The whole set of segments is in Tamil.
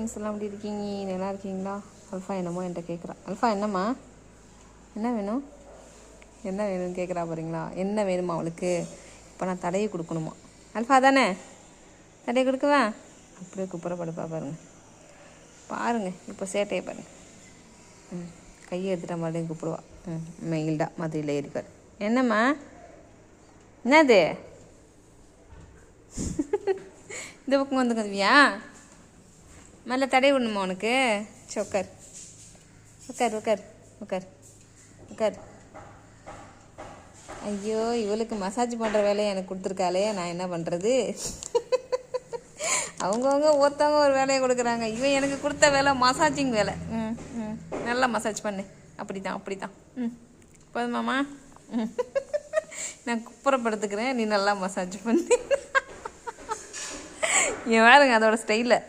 ஃப்ரெண்ட்ஸ் எல்லாம் எப்படி இருக்கீங்க? நல்லா இருக்கீங்களா? அல்ஃபா என்னமோ என்கிட்ட கேட்குறா. அல்ஃபா என்னம்மா? என்ன வேணும்? என்ன வேணும்னு கேட்குறா போகிறீங்களா? என்ன வேணுமா அவளுக்கு? இப்போ நான் தடையை கொடுக்கணுமா? அல்ஃபா தானே தடையை கொடுக்குவா? அப்படியே குப்புறப்படுப்பா பாருங்கள் இப்போ சேட்டையை பாருங்கள். கையை எடுத்துட்டா மறுபடியும் கூப்பிடுவா. மெயில்டா மதுரையில் ஏறிப்பார். என்னம்மா? என்னது? இந்த பக்கம் வந்து கதுவியா? மேலே தடை விடணுமா உனக்கு? சரி உட்கார் உட்கார் உட்கார் உட்கார் உட்கார். ஐயோ, இவளுக்கு மசாஜ் பண்ணுற வேலையை எனக்கு கொடுத்துருக்காளே, நான் என்ன பண்ணுறது? அவங்கவுங்க ஒருத்தவங்க ஒரு வேலையை கொடுக்குறாங்க. இவன் எனக்கு கொடுத்த வேலை மசாஜிங் வேலை. நல்லா மசாஜ் பண்ணு. அப்படி தான் போதுமாம்மா? நான் குப்புறப்படுத்துக்கிறேன், நீ நல்லா மசாஜ் பண்ணு. என் வேறுங்க அதோட ஸ்டைலில்.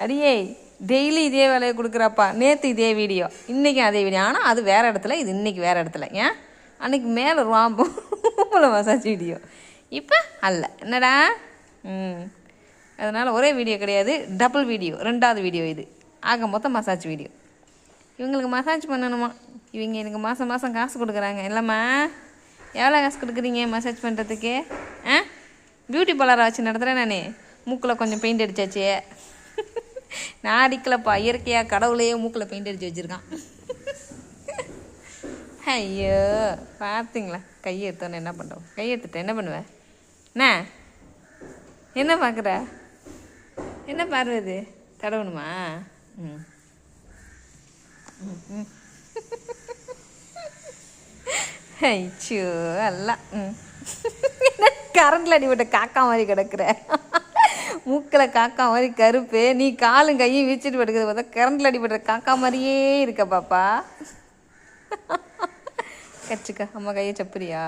அடியே டெய்லி இதே வேலையை கொடுக்குறாப்பா. நேற்று இதே வீடியோ, இன்றைக்கி அதே வீடியோ. ஆனால் அது வேறு இடத்துல, இது இன்றைக்கி வேறு இடத்துல. ஏன் அன்றைக்கி மேலே ரூபாய் மசாஜ் வீடியோ, இப்போ அல்ல. என்னடா? அதனால் ஒரே வீடியோ கிடையாது, டபுள் வீடியோ, 2வது வீடியோ இது. ஆக மொத்தம் மசாஜ் வீடியோ. இவங்களுக்கு மசாஜ் பண்ணணுமா? இவங்க எனக்கு மாதம் மாதம் காசு கொடுக்குறாங்க. இல்லைம்மா, எவ்வளோ காசு கொடுக்குறீங்க மசாஜ் பண்ணுறதுக்கு? பியூட்டி பார்லரை வச்சு நடத்துகிறேன் நான். மூக்கில் கொஞ்சம் பெயிண்ட் அடித்தாச்சு. நான் அடிக்கலப்பா, இயற்கையாக கடவுளையே மூக்கில் பெயிண்ட் அடித்து வச்சுருக்கான். ஐயோ பார்த்தீங்களா? கையை எடுத்தோன்னு என்ன பண்ணுறோம்? கையை எடுத்துட்டேன் என்ன பண்ணுவேன்? என்ன பார்க்குற? என்ன பார்வை? தடவணுமா? ஐயோ எல்லாம் கரண்டில் அடிபட்ட காக்கா மாதிரி கிடக்குற. மூக்கில் காக்கா மாதிரி கருப்பு, நீ காலும் கையும் வீச்சிட்டு படுக்கிறது பார்த்தா கரண்டில் அடிபடுற காக்கா மாதிரியே இருக்க பாப்பா. கடிச்சுக்க, அம்மா கையை சப்புரியா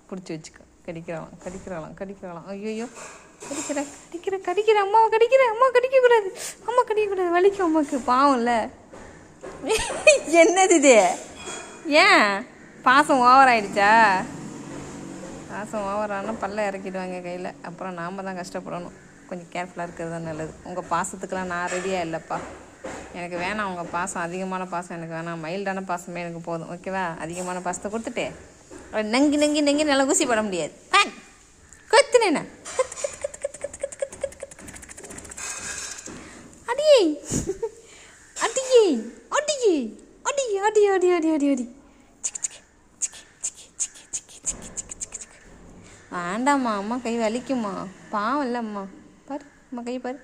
பிடிச்சி வச்சுக்க. கடிக்கிறாளாம். ஐயோ கடிக்கிற அம்மாவை கடிக்கக்கூடாது. வலிக்கும் அம்மாவுக்கு, பாவம்ல. என்னது இது? ஏன் பாசம் ஓவர் ஆயிடுச்சா? பாசம் ஓவரானால் பல்ல இறக்கிடுவாங்க கையில். அப்புறம் நாம் தான் கஷ்டப்படணும். கொஞ்சம் கேர்ஃபுல்லாக இருக்கிறது தான் நல்லது. உங்கள் பாசத்துக்கெலாம் நான் ரெடியாக இல்லைப்பா. எனக்கு வேணாம் உங்கள் பாசம், அதிகமான பாசம் எனக்கு வேணாம். மைல்டான பாசமே எனக்கு போதும். ஓகேவா? அதிகமான பாசத்தை கொடுத்துட்டு நங்கி நல்லா ஊசி பட முடியாது. கொத்துனேண்ணா அடியே அடியே அடியே அடி அடி அடி அடி அடி அடி. வேண்டாம்மா, அம்மா கை வலிக்குமா? பாவம் இல்லை அம்மா. பாரு அம்மா கை பாரு.